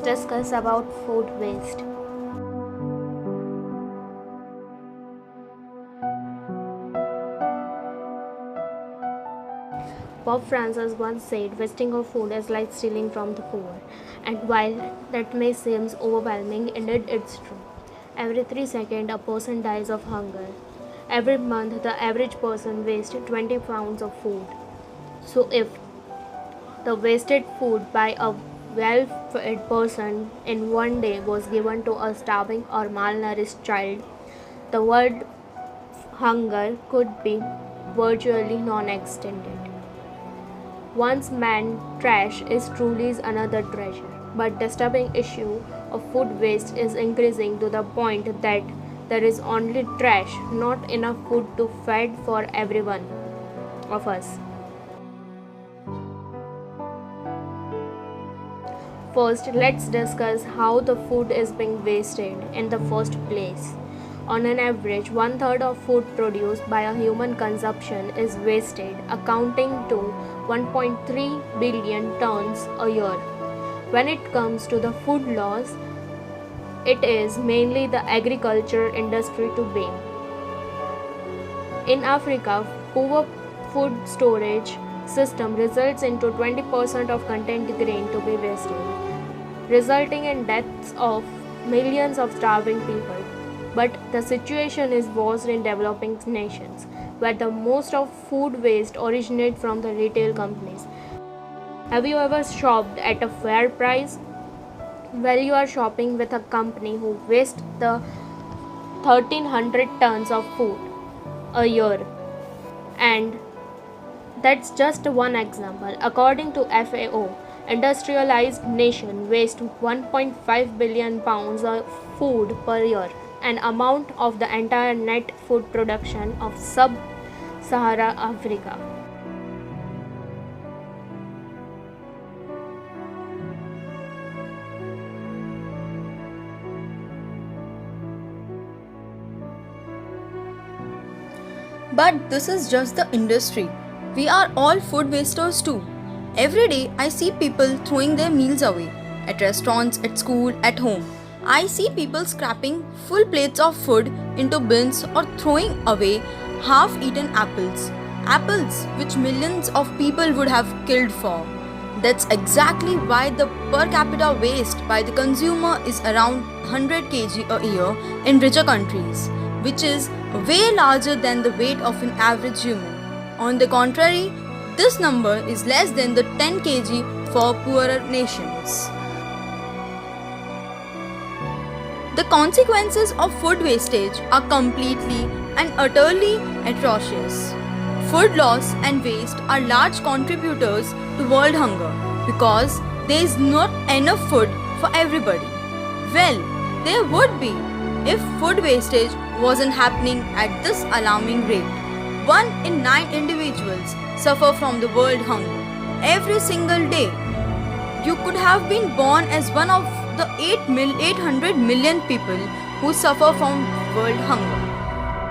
discuss about food waste. Pope Francis once said wasting of food is like stealing from the poor. And while that may seem overwhelming, indeed it's true. Every 3 seconds, a person dies of hunger. Every month, the average person wastes 20 pounds of food. So, if the wasted food by a well fed person in one day was given to a starving or malnourished child, the world hunger could be virtually non existent. Once man trash is truly another treasure. But disturbing issue of food waste is increasing to the point that there is only trash, not enough food to feed for everyone of us. First, let's discuss how the food is being wasted in the first place. On an average, one third of food produced by a human consumption is wasted, accounting to 1.3 billion tons a year. When it comes to the food loss, it is mainly the agriculture industry to blame. In Africa, poor food storage system results into 20% of contained grain to be wasted, resulting in deaths of millions of starving people. But the situation is worse in developing nations, where the most of food waste originates from the retail companies. Have you ever shopped at a fair price? Well, you are shopping with a company who wastes the 1300 tons of food a year, and that's just one example. According to FAO, industrialized nations waste 1.5 billion pounds of food per year, an amount of the entire net food production of sub-Sahara Africa. But this is just the industry. We are all food wasters too. Every day I see people throwing their meals away at restaurants, at school, at home. I see people scrapping full plates of food into bins or throwing away half eaten apples. Apples which millions of people would have killed for. That's exactly why the per capita waste by the consumer is around 100 kg a year in richer countries, which is way larger than the weight of an average human. On the contrary, this number is less than the 10 kg for poorer nations. The consequences of food wastage are completely and utterly atrocious. Food loss and waste are large contributors to world hunger because there is not enough food for everybody. Well, there would be if food wastage wasn't happening at this alarming rate. 1 in 9 individuals suffer from the world hunger every single day. You could have been born as one of the 800 million people who suffer from world hunger.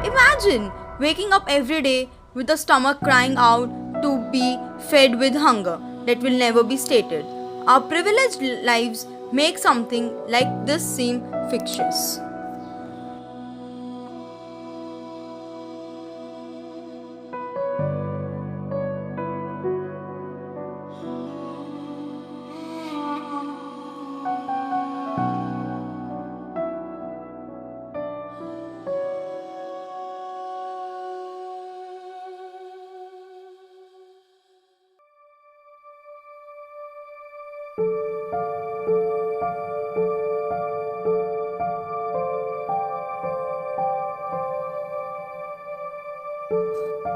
Imagine waking up every day with the stomach crying out to be fed with hunger that will never be stated. Our privileged lives make something like this seem fictitious.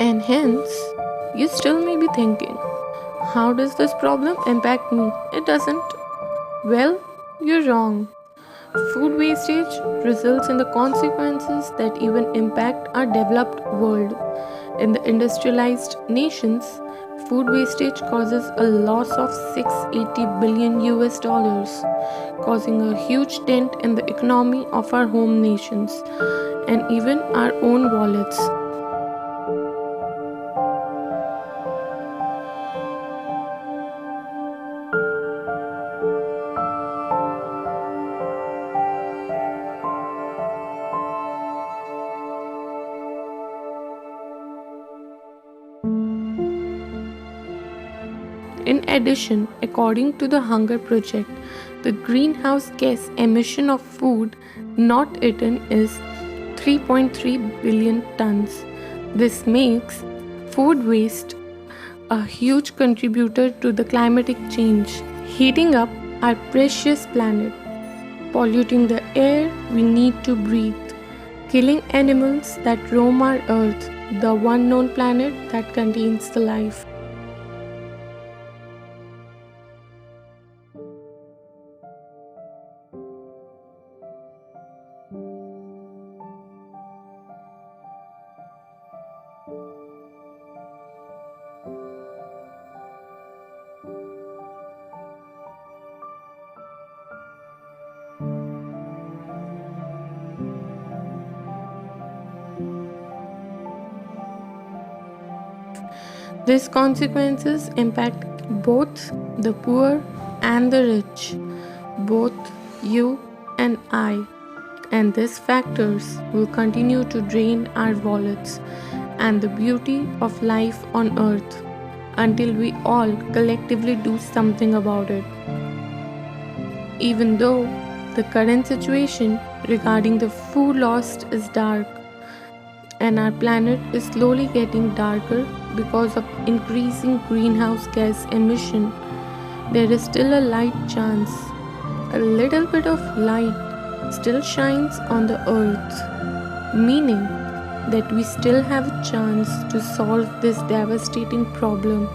And hence, you still may be thinking, how does this problem impact me? It doesn't. Well, you're wrong. Food wastage results in the consequences that even impact our developed world. In the industrialized nations, food wastage causes a loss of 680 billion US dollars, causing a huge dent in the economy of our home nations and even our own wallets. In addition, according to the Hunger Project, the greenhouse gas emission of food not eaten is 3.3 billion tons. This makes food waste a huge contributor to the climatic change, heating up our precious planet, polluting the air we need to breathe, killing animals that roam our earth, the one known planet that contains the life. These consequences impact both the poor and the rich, both you and I, and these factors will continue to drain our wallets and the beauty of life on earth until we all collectively do something about it. Even though the current situation regarding the food loss is dark, and our planet is slowly getting darker because of increasing greenhouse gas emission, there is still a light chance. A little bit of light still shines on the earth, meaning that we still have a chance to solve this devastating problem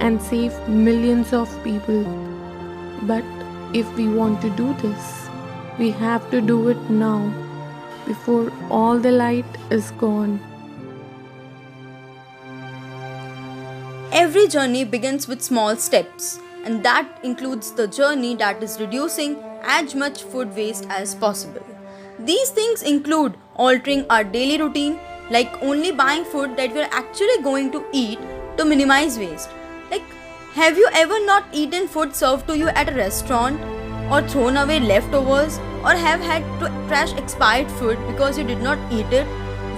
and save millions of people. But if we want to do this, we have to do it now, before all the light is gone. Every journey begins with small steps, and that includes the journey that is reducing as much food waste as possible. These things include altering our daily routine, like only buying food that we're actually going to eat to minimize waste. Like, have you ever not eaten food served to you at a restaurant, or thrown away leftovers, or have had to trash expired food because you did not eat it?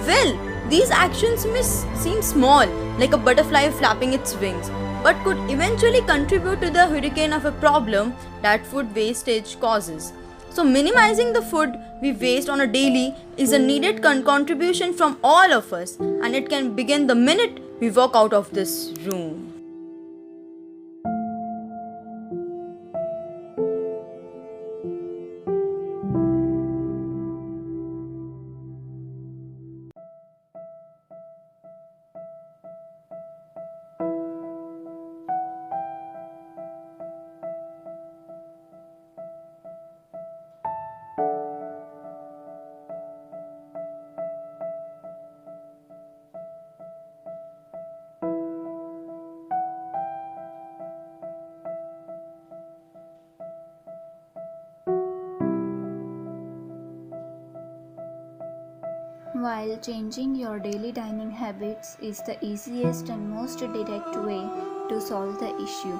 Well, these actions may seem small, like a butterfly flapping its wings, but could eventually contribute to the hurricane of a problem that food wastage causes. So minimizing the food we waste on a daily is a needed contribution from all of us, and it can begin the minute we walk out of this room. While changing your daily dining habits is the easiest and most direct way to solve the issue,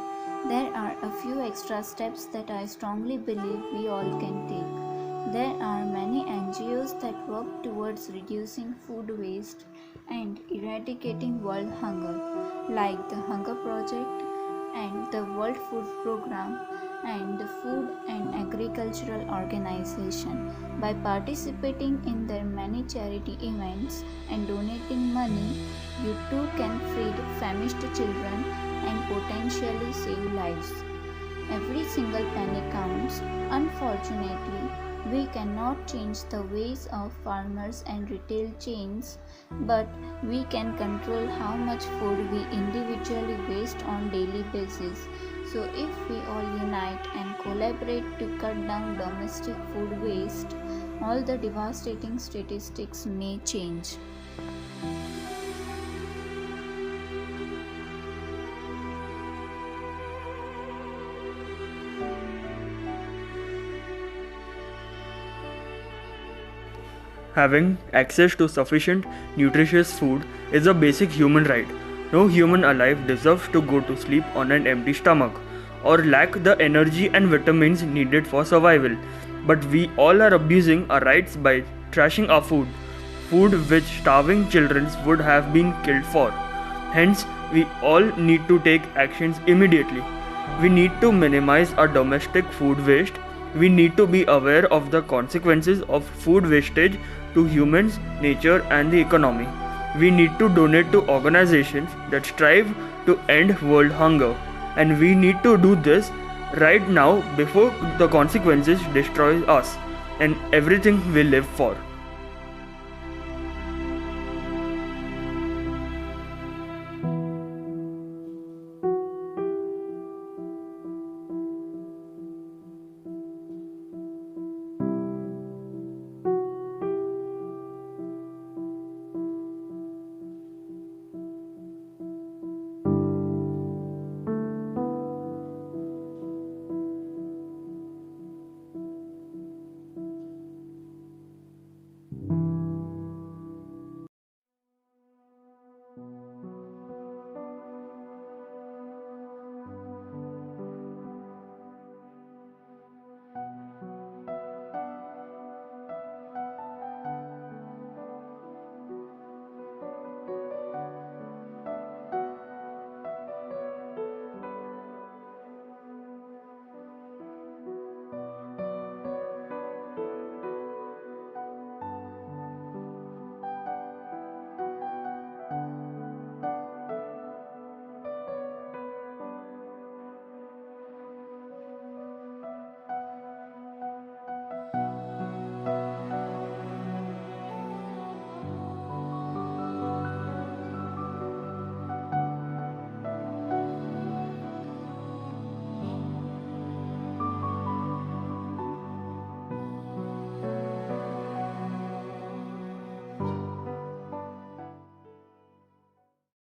there are a few extra steps that I strongly believe we all can take. There are many NGOs that work towards reducing food waste and eradicating world hunger, like the Hunger Project and the World Food Program and the Food and Agricultural Organization. By participating in their many charity events and donating money, you too can feed famished children and potentially save lives. Every single penny counts. Unfortunately, we cannot change the ways of farmers and retail chains, but we can control how much food we individually waste on daily basis. So if we all unite and collaborate to cut down domestic food waste, all the devastating statistics may change. Having access to sufficient nutritious food is a basic human right. No human alive deserves to go to sleep on an empty stomach or lack the energy and vitamins needed for survival. But we all are abusing our rights by trashing our food which starving children would have been killed for. Hence, we all need to take actions immediately. We need to minimize our domestic food waste. We need to be aware of the consequences of food wastage to humans, nature, and the economy. We need to donate to organizations that strive to end world hunger. And we need to do this right now before the consequences destroy us and everything we live for.